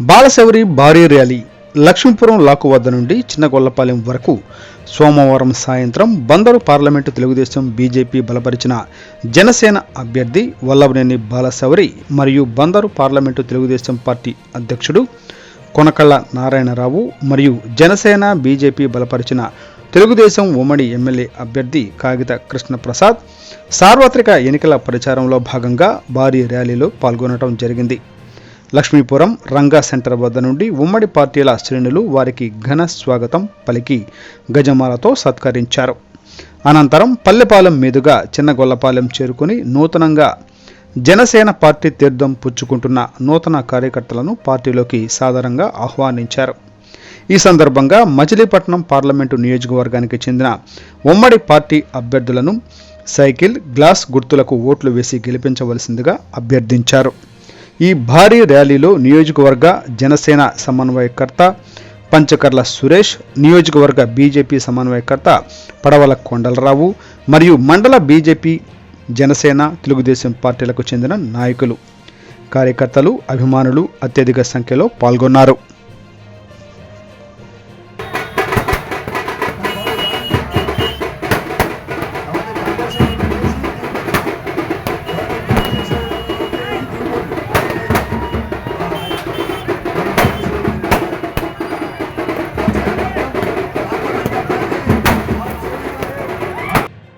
బాలశౌరి భారీ ర్యాలీ లక్ష్మీపురం లాకు వద్ద నుండి చిన్నగొల్లపాలెం వరకు సోమవారం సాయంత్రం బందరు పార్లమెంటు తెలుగుదేశం బీజేపీ బలపరిచిన జనసేన అభ్యర్థి వల్లభనేని బాలశౌరి మరియు బందరు పార్లమెంటు తెలుగుదేశం పార్టీ అధ్యక్షుడు కొనకళ్ళ నారాయణరావు మరియు జనసేన బీజేపీ బలపరిచిన తెలుగుదేశం ఉమ్మడి ఎమ్మెల్యే అభ్యర్థి కాగిత కృష్ణప్రసాద్ సార్వత్రిక ఎన్నికల ప్రచారంలో భాగంగా భారీ ర్యాలీలో పాల్గొనడం జరిగింది. లక్ష్మీపురం రంగా సెంటర్ వద్ద నుండి ఉమ్మడి పార్టీల శ్రేణులు వారికి ఘన స్వాగతం పలికి గజమాలతో సత్కరించారు. అనంతరం పల్లెపాలెం మీదుగా చిన్నగొల్లపాలెం చేరుకుని నూతనంగా జనసేన పార్టీ తీర్థం పుచ్చుకుంటున్న నూతన కార్యకర్తలను పార్టీలోకి సాదరంగా ఆహ్వానించారు. ఈ సందర్భంగా మచిలీపట్నం పార్లమెంటు నియోజకవర్గానికి చెందిన ఉమ్మడి పార్టీ అభ్యర్థులను సైకిల్, గ్లాస్ గుర్తులకు ఓట్లు వేసి గెలిపించవలసిందిగా అభ్యర్థించారు. ఈ భారీ ర్యాలీలో నియోజకవర్గ జనసేన సమన్వయకర్త పంచకర్ల సురేష్, నియోజకవర్గ బీజేపీ సమన్వయకర్త పడవల కొండలరావు మరియు మండల బీజేపీ, జనసేన, తెలుగుదేశం పార్టీలకు చెందిన నాయకులు, కార్యకర్తలు, అభిమానులు అత్యధిక సంఖ్యలో పాల్గొన్నారు.